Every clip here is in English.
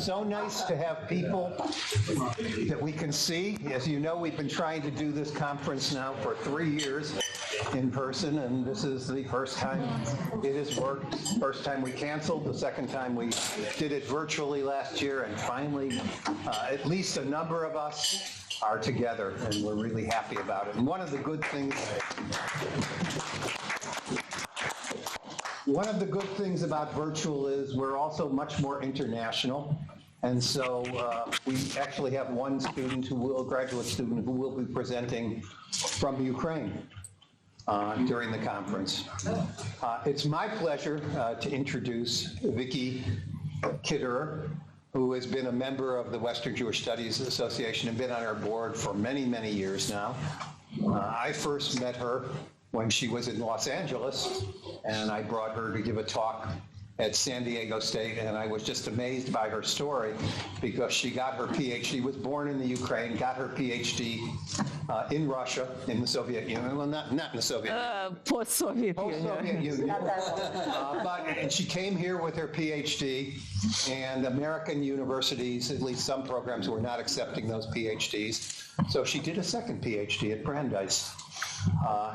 so nice to have people that we can see. As you know, we've been trying to do this conference now for 3 years in person, and this is the first time it has worked. First time we canceled, the second time we did it virtually last year, and finally, at least a number of us are together, and we're really happy about it. And one of the good things about virtual is we're also much more international. And so we actually have one graduate student who will be presenting from Ukraine during the conference. It's my pleasure to introduce Vicki Khiterer, who has been a member of the Western Jewish Studies Association and been on our board for many, many years now. I first met her when she was in Los Angeles, and I brought her to give a talk at San Diego State, and I was just amazed by her story because she got her PhD, was born in the Ukraine, got her PhD in Russia, in the Soviet Union. Well, not in the Soviet Union. Post-Soviet Union. And she came here with her PhD, and American universities, at least some programs, were not accepting those PhDs. So she did a second PhD at Brandeis,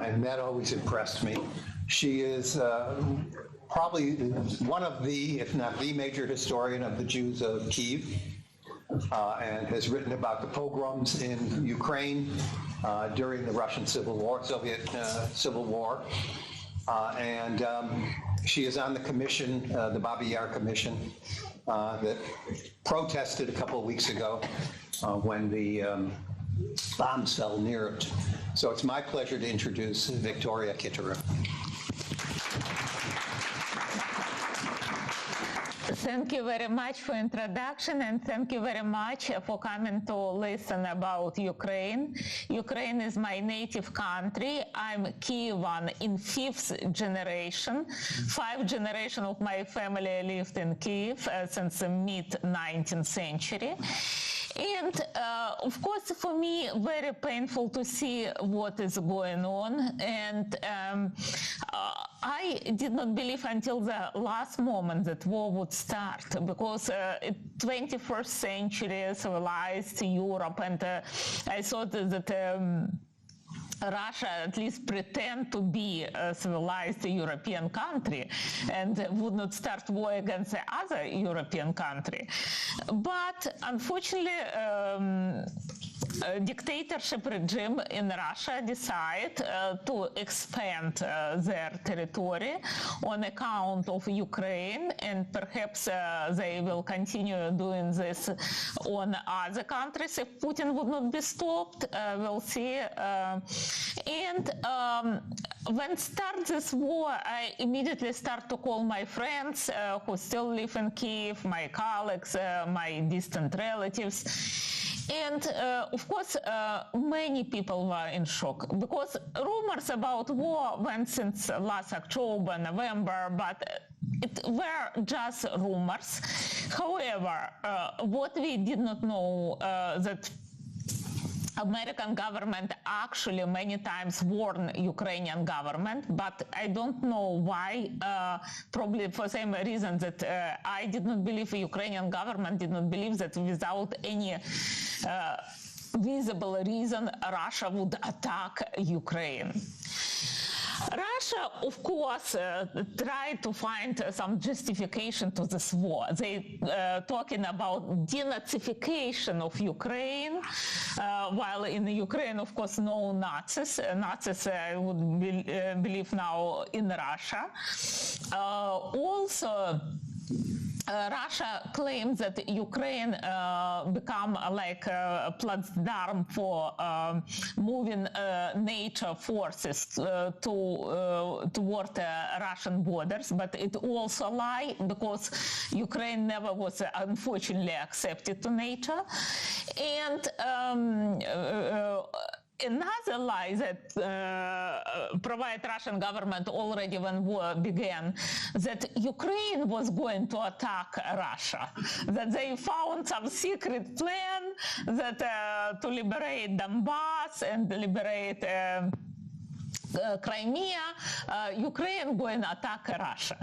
and that always impressed me. She is probably one of the, if not the major historian of the Jews of Kyiv, and has written about the pogroms in Ukraine during the Russian Civil War, Soviet Civil War. And she is on the commission, the Babi Yar Commission, that protested a couple of weeks ago when the bombs fell near it. So it's my pleasure to introduce Victoria Khiterer. Thank you very much for introduction, and thank you very much for coming to listen about Ukraine. Ukraine is my native country. I'm Kievan in 5th generation. 5 generations of my family lived in Kyiv since the mid-19th century. And of course, for me, very painful to see what is going on. And I did not believe until the last moment that war would start, because 21st century civilized Europe, and I thought that Russia at least pretend to be a civilized European country and would not start war against the other European country. But unfortunately, dictatorship regime in Russia decide to expand their territory on account of Ukraine, and perhaps they will continue doing this on other countries if Putin would not be stopped. We'll see. And when start this war, I immediately start to call my friends who still live in Kyiv, my colleagues, my distant relatives. And of course, many people were in shock, because rumors about war went since last October, November, but it were just rumors. However, what we did not know that American government actually many times warned Ukrainian government, but I don't know why, probably for the same reason that I did not believe the Ukrainian government did not believe that without any visible reason Russia would attack Ukraine. Russia, of course, tried to find some justification to this war. They talking about denazification of Ukraine, while in Ukraine, of course, no Nazis. Nazis would believe now in Russia. Also, Russia claims that Ukraine become like a platform for moving NATO forces toward Russian borders, but it also a lie, because Ukraine never was unfortunately accepted to NATO. And another lie that provide Russian government already when war began, that Ukraine was going to attack Russia, that they found some secret plan that to liberate Donbass and liberate Crimea, Ukraine going to attack Russia.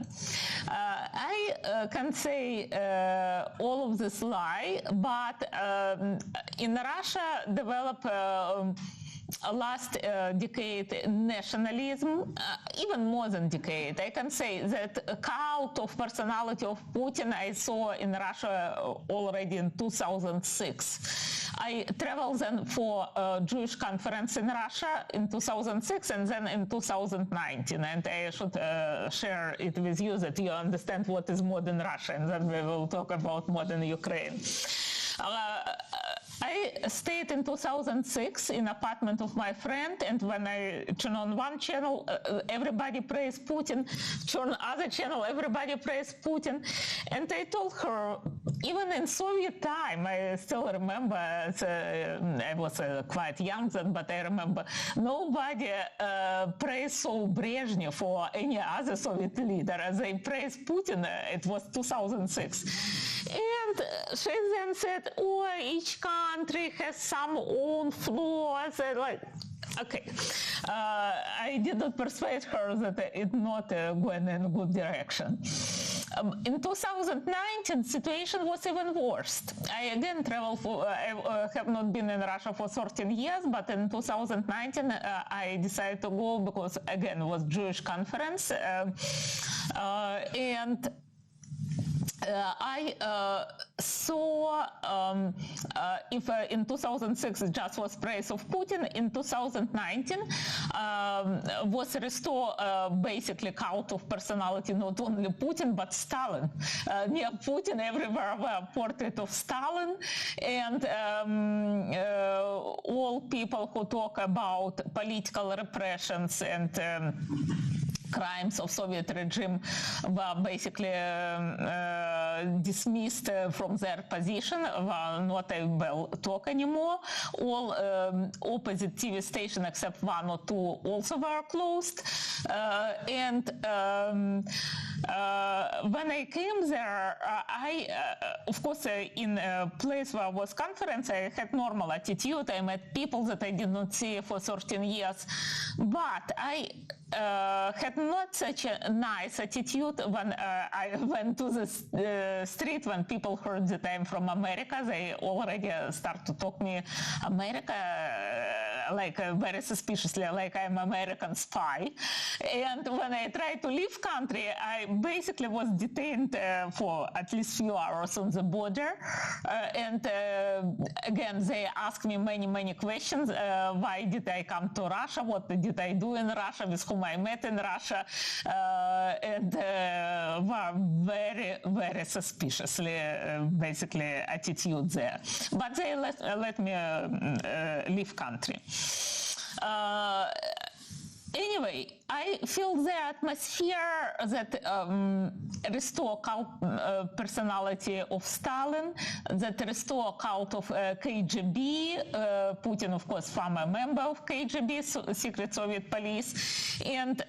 I can say all of this lie, but in Russia develop last decade nationalism, even more than decade. I can say that cult of personality of Putin I saw in Russia already in 2006. I traveled then for a Jewish conference in Russia in 2006 and then in 2019, and I should share it with you that you understand what is modern Russia, and then we will talk about modern Ukraine. I stayed in 2006 in apartment of my friend, and when I turn on one channel, everybody praise Putin, turn other channel, everybody praise Putin. And I told her, even in Soviet time, I still remember, I was quite young then, but I remember nobody praised so Brezhnev or any other Soviet leader as they praised Putin. It was 2006. And she then said, oh, each country has some own flaws. Like, okay, I did not persuade her that it's not going in a good direction. In 2019, situation was even worse. I again traveled for, I have not been in Russia for 13 years, but in 2019, I decided to go because, again, it was Jewish conference. And I saw if in 2006 it just was praise of Putin, in 2019 was restore basically cult of personality, not only Putin but Stalin. Near Putin everywhere were portrait of Stalin, and all people who talk about political repressions and crimes of Soviet regime were basically dismissed from their position, were not able to talk anymore. All opposite TV stations except one or two also were closed. And when I came there, I, of course, in a place where was conference, I had normal attitude. I met people that I did not see for 13 years, but I had not such a nice attitude when I went to the street. When people heard that I'm from America, they already start to talk me America like very suspiciously, like I'm American spy. And when I tried to leave country, I basically was detained for at least few hours on the border. And again, they asked me many questions. Why did I come to Russia? What did I do in Russia? With whom I met in Russia? And were very suspiciously, basically, attitude there. But they let me leave country. Anyway, I feel the atmosphere that restore cult personality of Stalin, that restore cult of KGB, Putin, of course, former member of KGB, secret Soviet police, and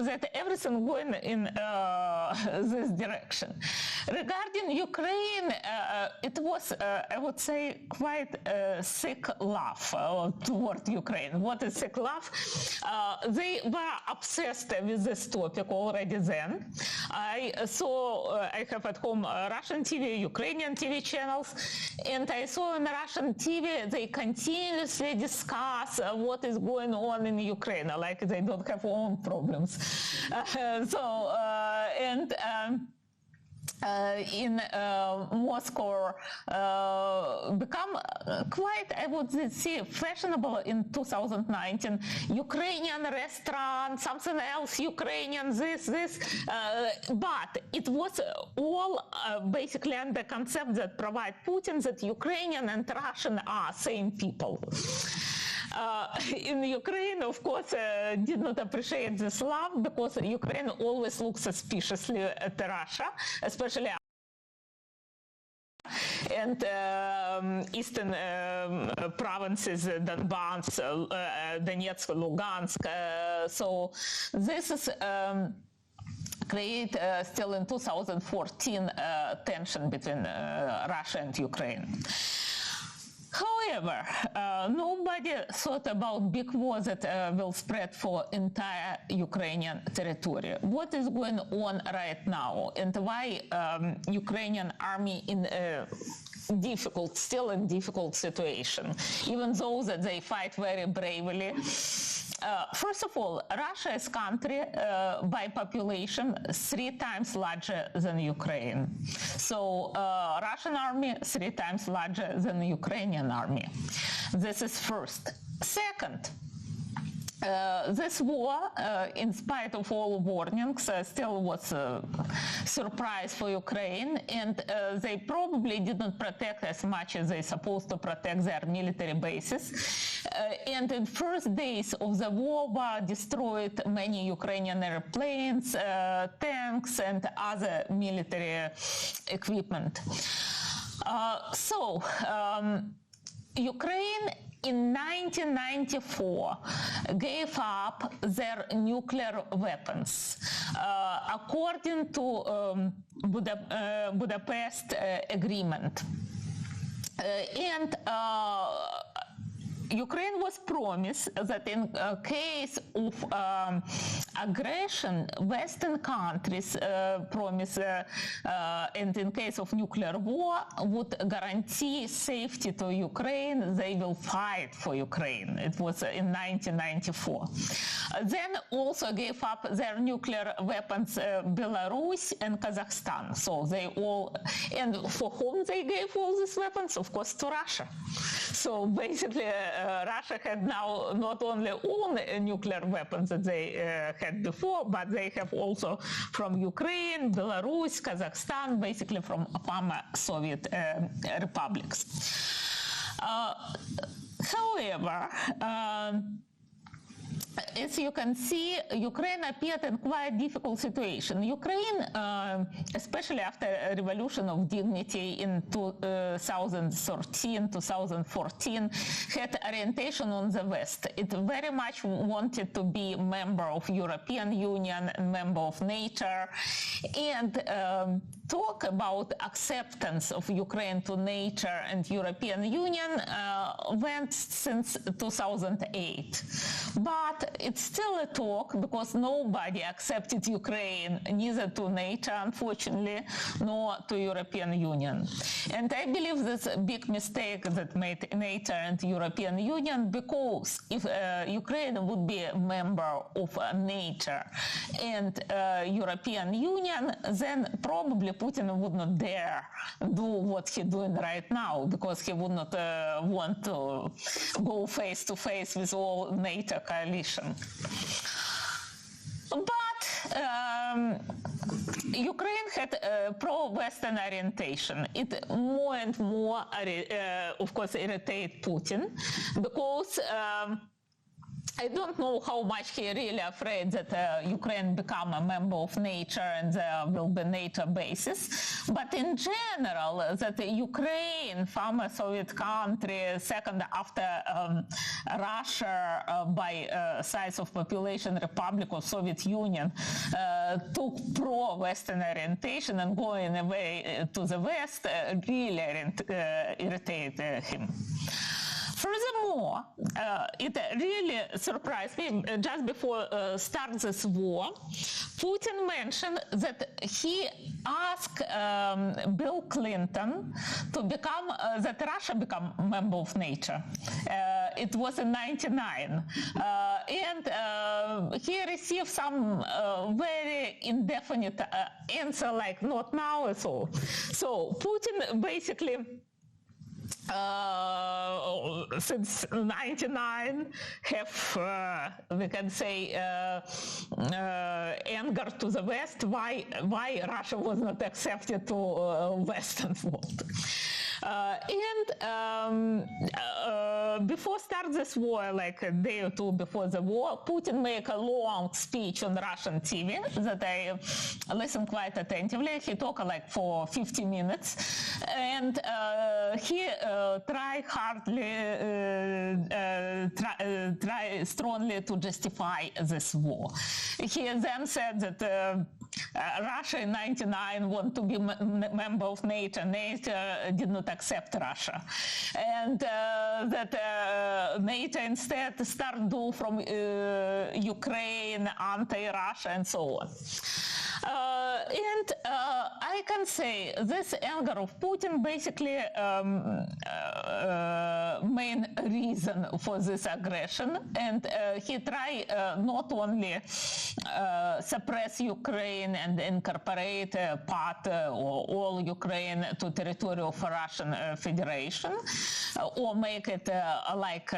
that everything going in this direction. Regarding Ukraine, it was, I would say, quite a sick laugh toward Ukraine. What is sick laugh? They were obsessed with this topic already then. I have at home Russian TV, Ukrainian TV channels, and I saw on Russian TV they continuously discuss what is going on in Ukraine, like they don't have own problems. In Moscow become quite, I would say, fashionable in 2019. Ukrainian restaurant, something else, Ukrainian this, but it was all basically under concept that provide Putin that Ukrainian and Russian are same people. In Ukraine, of course, did not appreciate this love because Ukraine always looks suspiciously at Russia, especially and eastern provinces, Donbass, Donetsk, Lugansk. So this is create still in 2014 tension between Russia and Ukraine. However, nobody thought about big war that will spread for entire Ukrainian territory. What is going on right now, and why Ukrainian army in still in difficult situation, even though that they fight very bravely. First of all, Russia is country by population 3 times larger than Ukraine. So Russian army 3 times larger than the Ukrainian army. This is first. Second, this war, in spite of all warnings, still was a surprise for Ukraine, and they probably didn't protect as much as they supposed to protect their military bases. And in first days of the war, destroyed many Ukrainian airplanes, tanks, and other military equipment. Ukraine in 1994 gave up their nuclear weapons. According to Budapest Agreement. Ukraine was promised that in case of aggression, Western countries promise, and in case of nuclear war, would guarantee safety to Ukraine. They will fight for Ukraine. It was in 1994. Then also gave up their nuclear weapons Belarus and Kazakhstan. So they all, and for whom they gave all these weapons? Of course, to Russia. So basically, Russia had now not only own nuclear weapons that they had before, but they have also from Ukraine, Belarus, Kazakhstan, basically from former Soviet republics. However, as you can see, Ukraine appeared in quite a difficult situation. Ukraine, especially after a revolution of dignity in 2013, 2014, had orientation on the West. It very much wanted to be a member of European Union and member of NATO, and talk about acceptance of Ukraine to NATO and European Union went since 2008. But it's still a talk because nobody accepted Ukraine, neither to NATO, unfortunately, nor to European Union. And I believe that's a big mistake that made NATO and European Union, because if Ukraine would be a member of NATO and European Union, then probably Putin would not dare do what he's doing right now, because he would not want to go face to face with all NATO coalition. But Ukraine had a pro-Western orientation. It more and more, of course, irritated Putin, because I don't know how much he really afraid that Ukraine become a member of NATO and there will be NATO bases. But in general, that Ukraine, former Soviet country, second after Russia by size of population, Republic of Soviet Union, took pro-Western orientation and going away to the West, really irritated him. Furthermore, it really surprised me, just before start this war, Putin mentioned that he asked Bill Clinton to become, that Russia become a member of NATO. It was in 1999. And he received some very indefinite answer, like not now at all. So Putin basically since 1999 have, we can say, anger to the West, why Russia was not accepted to Western world. Before start this war, like a day or two before the war, Putin made a long speech on Russian TV that I listened quite attentively. He talked like for 50 minutes, and he tried strongly to justify this war. He then said that Russia in 1999 wanted to be member of NATO. NATO did not not accept Russia, and that NATO instead start do from Ukraine anti-Russia and so on. And I can say this anger of Putin basically main reason for this aggression, and he try not only suppress Ukraine and incorporate part or all Ukraine to territory of Russian Federation, or make it like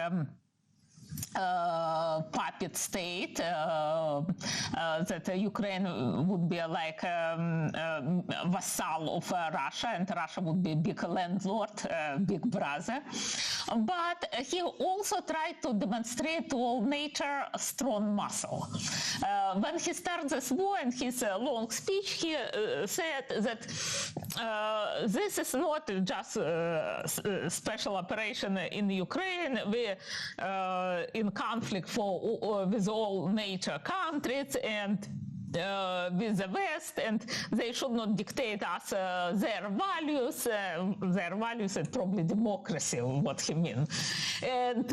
puppet state, that Ukraine would be like vassal of Russia, and Russia would be big landlord, big brother. But he also tried to demonstrate to all nature a strong muscle. When he started this war, in his long speech, he said that this is not just a special operation in Ukraine. We in conflict with all NATO countries and with the West, and they should not dictate us their values. Their values is probably democracy, what he means, and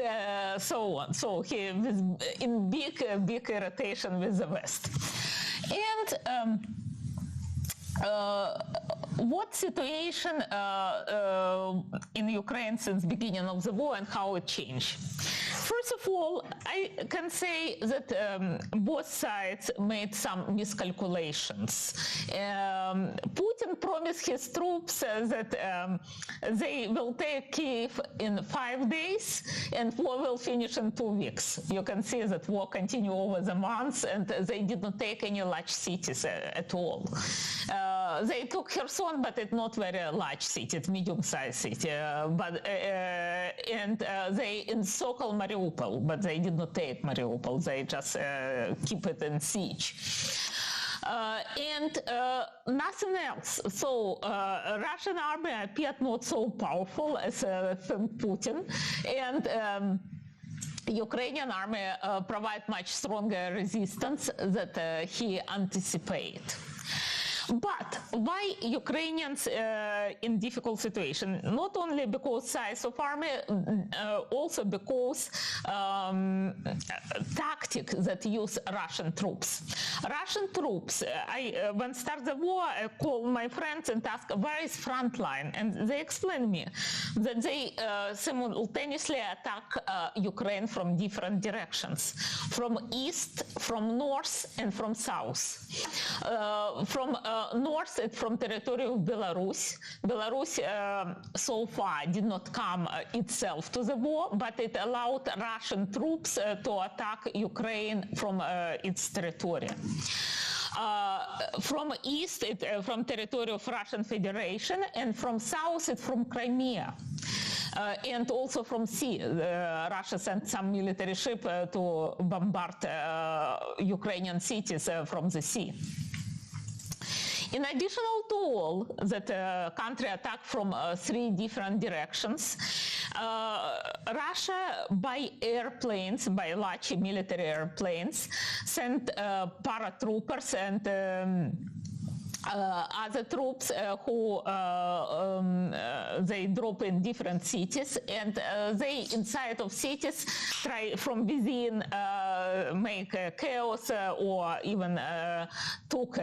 so on. So he was in big irritation with the West. And what situation in Ukraine since beginning of the war and how it changed? First of all, I can say that both sides made some miscalculations. Putin promised his troops that they will take Kyiv in 5 days and war will finish in 2 weeks. You can see that war continued over the months, and they did not take any large cities at all. They took Kherson, but it's not very large city, it's medium-sized city. And they encircled Mariupol, but they did not take Mariupol. They just keep it in siege. And nothing else. So Russian army appeared not so powerful as Putin, and Ukrainian army provide much stronger resistance that he anticipated. But why Ukrainians in difficult situation? Not only because size of army, also because tactic that use Russian troops. Russian troops, when start the war, I call my friends and ask, where is front line? And they explain me that they simultaneously attack Ukraine from different directions, from east, from north, and from south. From north, it's from territory of Belarus. Belarus so far did not come itself to the war, but it allowed Russian troops to attack Ukraine from its territory. From east, from territory of Russian Federation, and from south, it's from Crimea. And also from sea, Russia sent some military ship to bombard Ukrainian cities from the sea. In addition to all that country attacked from 3 different directions, Russia by airplanes, by large military airplanes, sent paratroopers and other troops who they drop in different cities, and they inside of cities try from within make chaos or even took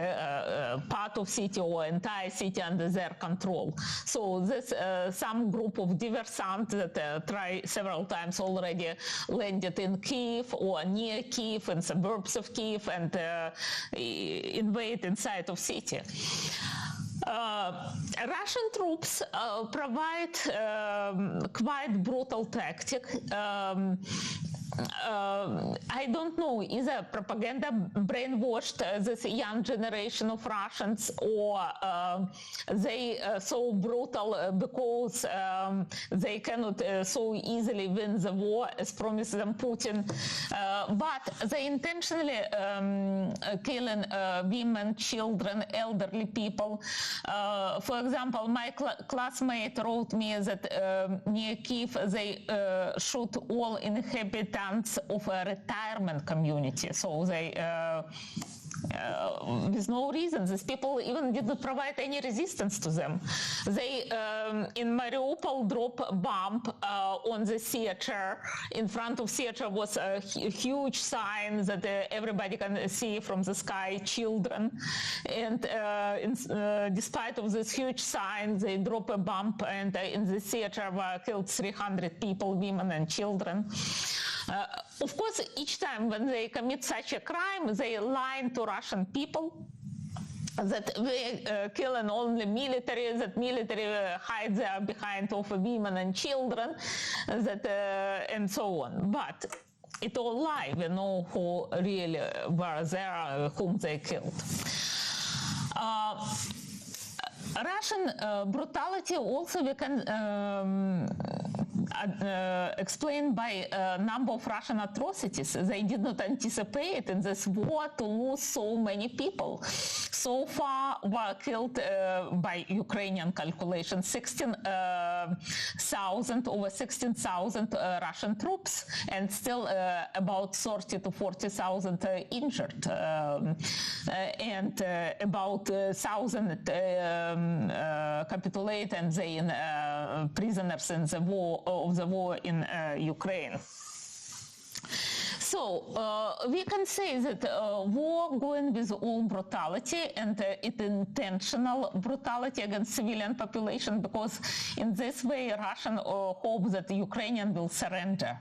part of city or entire city under their control. So this some group of diversants that try several times already landed in Kyiv or near Kyiv and suburbs of Kyiv and invade inside of city. Russian troops provide quite brutal tactic. I don't know, either propaganda brainwashed this young generation of Russians, or they so brutal because they cannot so easily win the war as promised them Putin. But they intentionally killing women, children, elderly people. For example, my classmate wrote me that near Kyiv they shoot all inhabitants of a retirement community. So they with no reason. These people even did not provide any resistance to them. They, in Mariupol, drop a bomb on the theater. In front of theater was a huge sign that everybody can see from the sky, children. And despite of this huge sign, they drop a bomb, and in the theater were killed 300 people, women and children. Of course, each time when they commit such a crime, they lie to Russian people that we killing only military, that military hides behind of women and children, that and so on. But it all lie. We know who really were there, whom they killed. Russian brutality also we can explain by a number of Russian atrocities. They did not anticipate in this war to lose so many people. So far were killed by Ukrainian calculation 16,000, over 16,000 Russian troops, and still about 30 to 40,000 injured, and about 1,000 capitulate and they prisoners in the war in Ukraine. So we can say that war going with all brutality, and it intentional brutality against civilian population, because in this way Russian hope that the Ukrainian will surrender,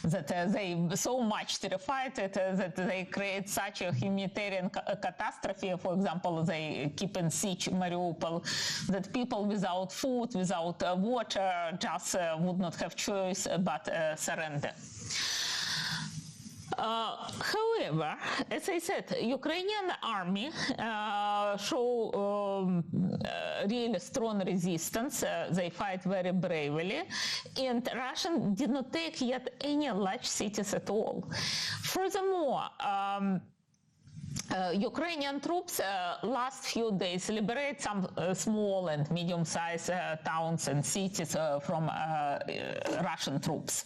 that they so much terrified that they create such a humanitarian catastrophe. For example, they keep in siege Mariupol, that people without food, without water, just would not have choice but surrender. However, as I said, Ukrainian army show really strong resistance. They fight very bravely, and Russian did not take yet any large cities at all. Furthermore, Ukrainian troops last few days liberate some small and medium-sized towns and cities from Russian troops.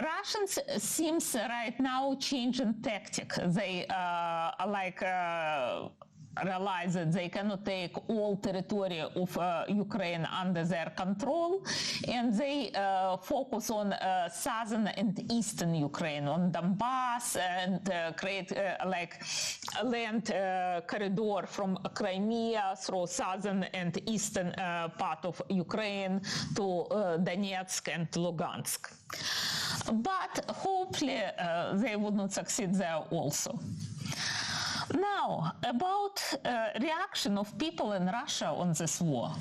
Russians seems right now changing tactic. They realize that they cannot take all territory of Ukraine under their control, and they focus on southern and eastern Ukraine, on Donbass, and create like a land corridor from Crimea through southern and eastern part of Ukraine to Donetsk and Lugansk. But hopefully they would not succeed there also. Now, about reaction of people in Russia on this war.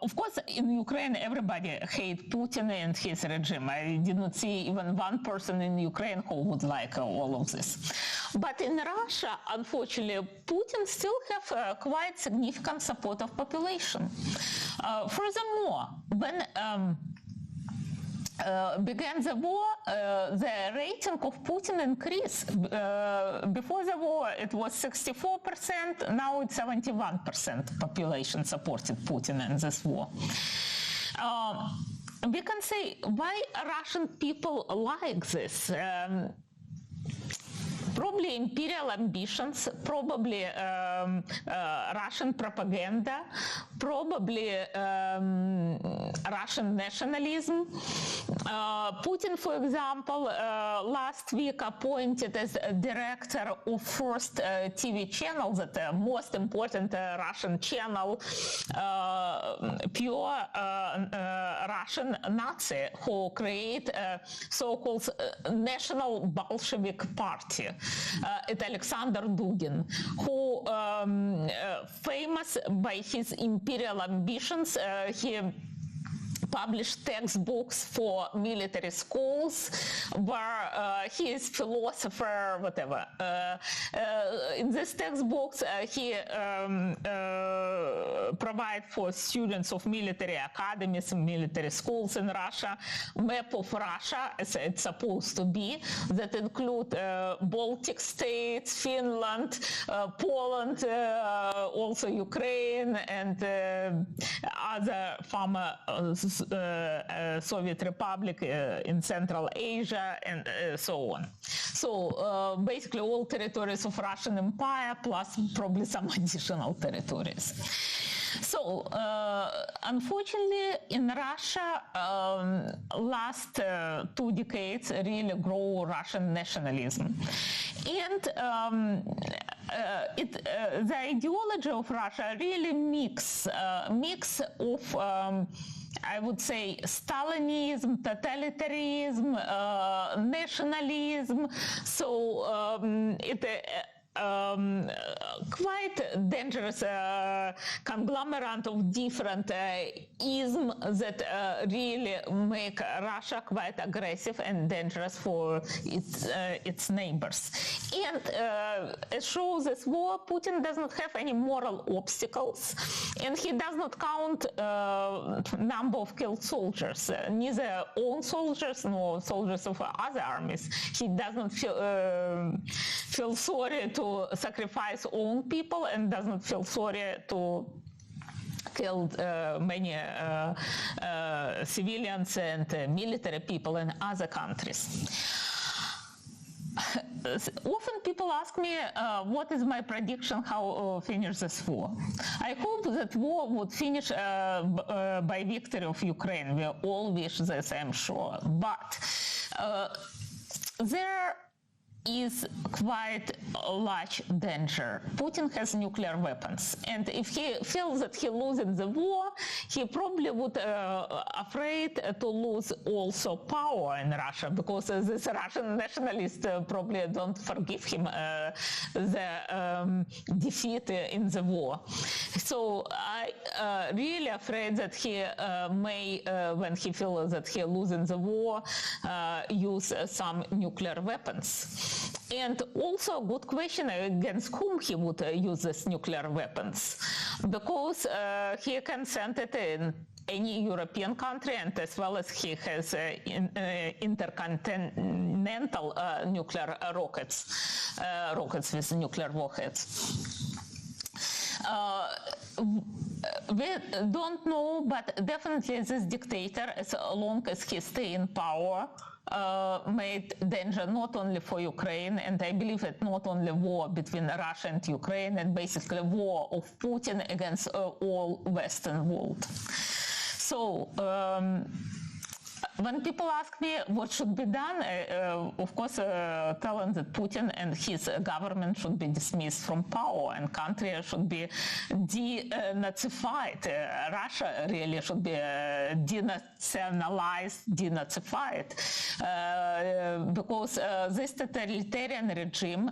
Of course, in Ukraine, everybody hates Putin and his regime. I did not see even one person in Ukraine who would like all of this. But in Russia, unfortunately, Putin still have quite significant support of population. Furthermore, when began the war, the rating of Putin increased. Before the war, it was 64%. Now it's 71% population supported Putin in this war. We can say why Russian people like this. Probably imperial ambitions, probably Russian propaganda, probably Russian nationalism. Putin, for example, last week appointed as a director of first TV channel, the most important Russian channel, pure Russian Nazi, who create a so-called National Bolshevik Party. It's Alexander Dugin, who famous by his imperial ambitions. He published textbooks for military schools where he is philosopher, whatever. In these textbooks, he provide for students of military academies, military schools in Russia, map of Russia, as it's supposed to be, that include Baltic states, Finland, Poland, also Ukraine, and other former Soviet Republic in Central Asia, and so on. So basically all territories of Russian Empire plus probably some additional territories. So, unfortunately, in Russia, last 2 decades really grow Russian nationalism. And the ideology of Russia really mix of I would say Stalinism, totalitarianism, nationalism. So quite dangerous conglomerate of different isms that really make Russia quite aggressive and dangerous for its neighbors. And it shows this war, Putin does not have any moral obstacles, and he does not count number of killed soldiers, neither own soldiers nor soldiers of other armies. He does not feel sorry to sacrifice own people and does not feel sorry to kill many civilians and military people in other countries. Often people ask me, what is my prediction how finish this war? I hope that war would finish by victory of Ukraine. We all wish this, I'm sure. But there is quite a large danger. Putin has nuclear weapons, and if he feels that he loses the war, he probably would afraid to lose also power in Russia, because this Russian nationalists probably don't forgive him the defeat in the war. So I really afraid that he may, when he feels that he losing the war, use some nuclear weapons. And also a good question against whom he would use these nuclear weapons, because he can send it in any European country, and as well as he has intercontinental nuclear rockets with nuclear warheads. We don't know, but definitely this dictator, as long as he stays in power, made danger not only for Ukraine, and I believe it not only war between Russia and Ukraine, and basically war of Putin against all Western world. So when people ask me what should be done, of course, tell them that Putin and his government should be dismissed from power, and country should be denazified. Russia really should be denationalized, denazified, because this totalitarian regime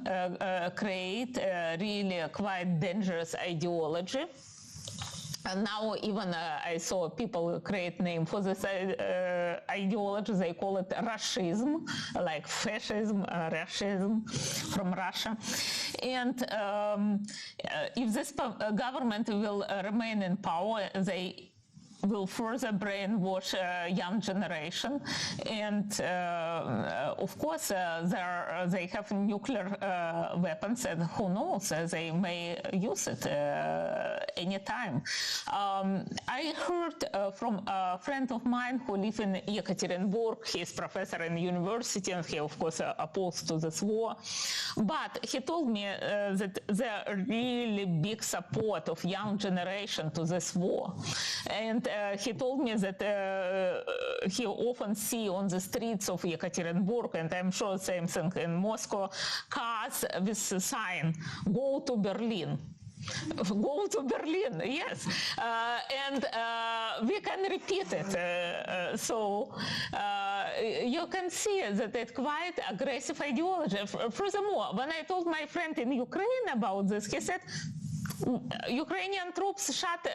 create really quite dangerous ideology. And now even I saw people create name for this ideology. They call it Russism, like fascism, Russism from Russia. And if this government will remain in power, they will further brainwash young generation, and of course they have nuclear weapons, and who knows, they may use it anytime. I heard from a friend of mine who lives in Yekaterinburg. He's professor in university, and he of course opposed to this war, but he told me that there are really big support of young generation to this war. And he told me that he often see on the streets of Yekaterinburg, and I'm sure same thing in Moscow, cars with a sign, "Go to Berlin." Go to Berlin, yes. And we can repeat it. So you can see that it's quite aggressive ideology. Furthermore, when I told my friend in Ukraine about this, he said, Ukrainian troops shot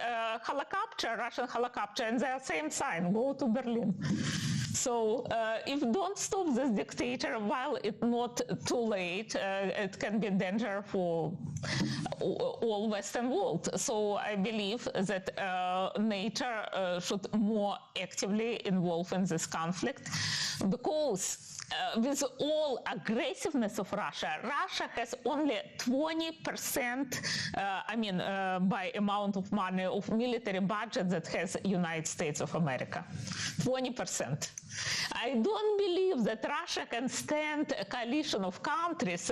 helicopter, Russian helicopter, and the same sign, "Go to Berlin." So if don't stop this dictator while it's not too late, it can be danger for all Western world. So I believe that NATO should more actively involve in this conflict, because with all aggressiveness of Russia, Russia has only 20%, by amount of money of military budget that has United States of America. 20%. I don't believe that Russia can stand a coalition of countries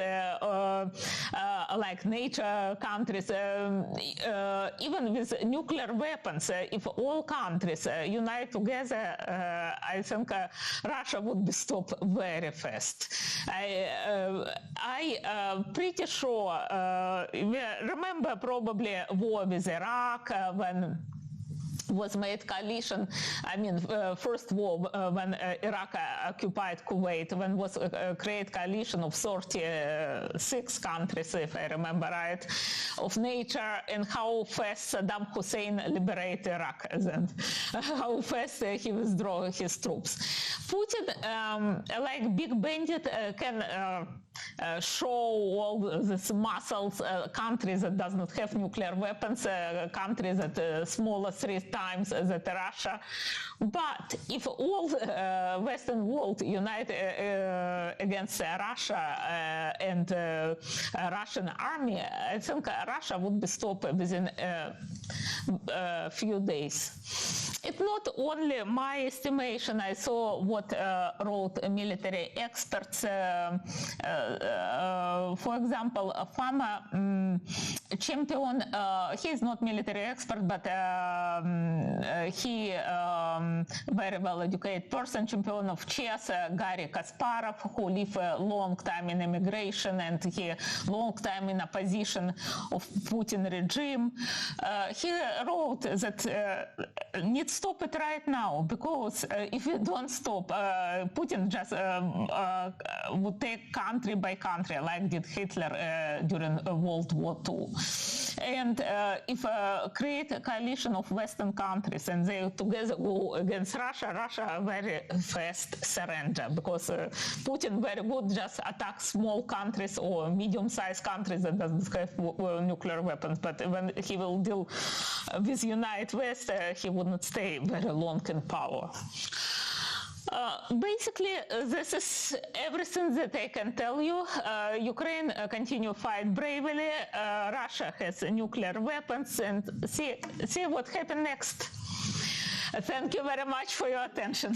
like NATO countries, even with nuclear weapons. If all countries unite together, I think Russia would be stopped very fast. I pretty sure, remember probably war with Iraq when was made coalition, first war when Iraq occupied Kuwait, when was create coalition of 36 countries, if I remember right, of NATO, and how fast Saddam Hussein liberated Iraq, and how fast he withdrew his troops. Putin, like big bandit, can show all these muscles, countries that does not have nuclear weapons, countries that smaller 3 times than Russia. But if all the Western world unite against Russia and Russian army, I think Russia would be stopped within a few days. It's not only my estimation. I saw what wrote military experts. For example, a former champion, he is not military expert, but he very well educated person, champion of chess, Garry Kasparov, who lived a long time in immigration and he long time in opposition of Putin regime. He wrote that need stop it right now, because if we don't stop, Putin just would take country by country, like did Hitler during World War II. And if create a coalition of Western countries and they together go against Russia, Russia very fast surrender, because Putin very good just attack small countries or medium-sized countries that doesn't have nuclear weapons. But when he will deal with United West, he would not stay very long in power. Basically, this is everything that I can tell you. Ukraine continue fight bravely. Russia has nuclear weapons, and see what happens next. Thank you very much for your attention.